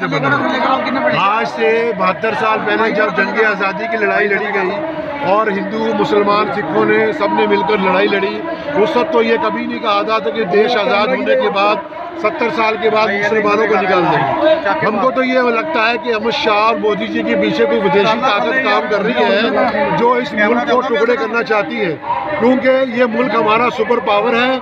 से बना। आज से 72 साल पहले जब जंग आज़ादी की लड़ाई लड़ी गई और हिंदू मुसलमान सिखों ने सबने मिलकर लड़ाई लड़ी, उस वक्त तो ये कभी नहीं कहा था कि देश आज़ाद होने के बाद 70 साल के बाद मुसलमानों को निकाल देंगे। हमको तो ये लगता है कि अमित शाह और मोदी जी के पीछे कोई विदेशी ताकत काम कर रही है जो इस मुल्क को टुकड़े करना चाहती है, क्योंकि ये मुल्क हमारा सुपर पावर है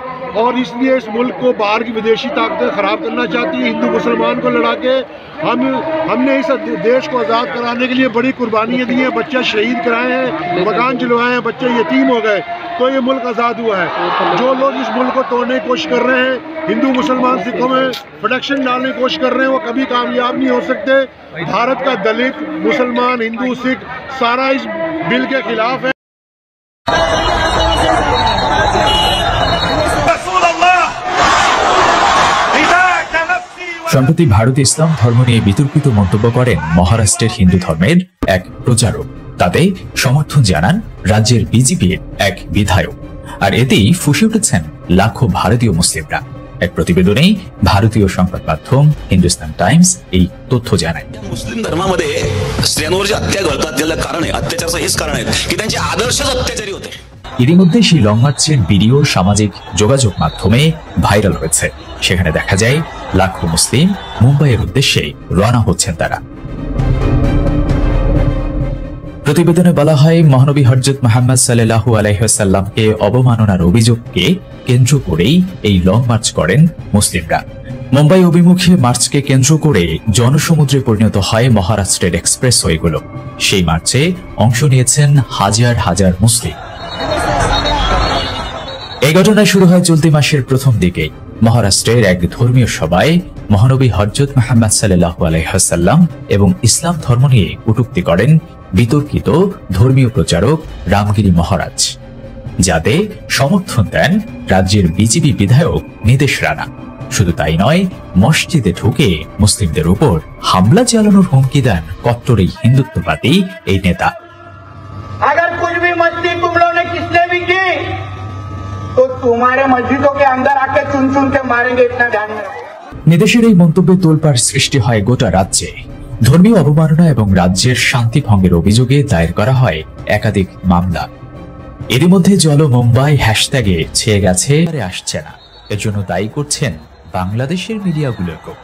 और इसलिए इस मुल्क को बाहर की विदेशी ताकतें ख़राब करना चाहती है। हिंदू मुसलमान को लड़ा के हमने इस देश को आज़ाद कराने के लिए बड़ी कुर्बानियाँ दी हैं, बच्चे शहीद कराए हैं, मकान जलवाए हैं, बच्चे यतीम हो गए, तो ये मुल्क आज़ाद हुआ है। जो लोग इस मुल्क को तोड़ने की कोशिश कर रहे हैं, हिंदू मुसलमान सिखों में प्रोटेक्शन डालने की कोशिश कर रहे हैं, वो कभी कामयाब नहीं हो सकते। भारत का दलित, मुसलमान, हिंदू, सिख सारा इस बिल के खिलाफ है। সম্প্রতি ভারতে ইসলাম ধর্ম নিয়ে বিতর্কিত মন্তব্য করেন মহারাষ্ট্রের হিন্দু ধর্মের এক প্রচারক। তাতে সমর্থন জানান রাজ্যের বিজেপির এক বিধায়ক, আর এতেই ফুঁসে উঠেছেন লাখো ভারতীয় মুসলিমরা। এক প্রতিবেদনে ভারতীয় সংবাদ মাধ্যম হিন্দুস্তান টাইমস এই তথ্য জানায়। मुस्लिम धर्मामध्ये स्त्रियांवर जे हत्या घडतात त्याला कारण आहे, अत्याचाराचं हेच कारण आहे की त्यांचे आदर्शच अत्याचारी होते। ইতিমধ্যে সেই লং মার্চের ভিডিও সামাজিক যোগাযোগ মাধ্যমে ভাইরাল হয়েছে। সেখানে দেখা যায় লাখো মুসলিম মুম্বাইয়ের উদ্দেশ্যে রওনা হচ্ছেন তারা। প্রতিবেদনে বলা হয়, মহানবী হযরত মুহাম্মদ সাল্লাল্লাহু আলাইহি ওয়াসাল্লামকে অবমাননার অভিযোগকে কেন্দ্র করেই এই লং মার্চ করেন মুসলিমরা। মুম্বাই অভিমুখী মার্চকে কেন্দ্র করে জনসমুদ্রে পরিণত হয় মহারাষ্ট্রের এক্সপ্রেসওয়েগুলো। সেই মার্চে অংশ নিয়েছেন হাজার হাজার মুসলিম। এই ঘটনা শুরু হয় চলতি মাসের প্রথম দিকে। মহারাষ্ট্রের এক ধর্মীয় সভায় মহানবী হযরত মুহাম্মদ সাল্লাল্লাহু আলাইহি ওয়াসাল্লাম এবং ইসলাম ধর্ম নিয়ে কটূক্তি করেন বিতর্কিত ধর্মীয় প্রচারক রামগিরি মহারাজ, যাতে সমর্থন দেন রাজ্যের বিজেপি বিধায়ক নিতেশ রানা। শুধু তাই নয়, মসজিদে ঢুকে মুসলিমদের উপর হামলা চালানোর হুমকি দেন কট্টর এই হিন্দুত্ববাদী এই নেতা। अगर कुछ भी मस्जिद तुम लोगों ने किसने भी की तो तुम्हारे मस्जिदों के अंदर आके चुन चुन के मारेंगे, इतना ध्यान में रखो। নিদেশের এই মন্তব্যে তোলপাড় সৃষ্টি হয় গোটা রাজ্যে। ধর্মীয় অবমাননা এবং রাজ্যের শান্তি ভঙ্গের অভিযোগে দায়ের করা হয় একাধিক মামলা। এর মধ্যে চলো মুম্বাই হ্যাশট্যাগে ছেয়ে গেছে, আসছে না, এর জন্য দায়ী করছেন বাংলাদেশের মিডিয়াগুলোকেও।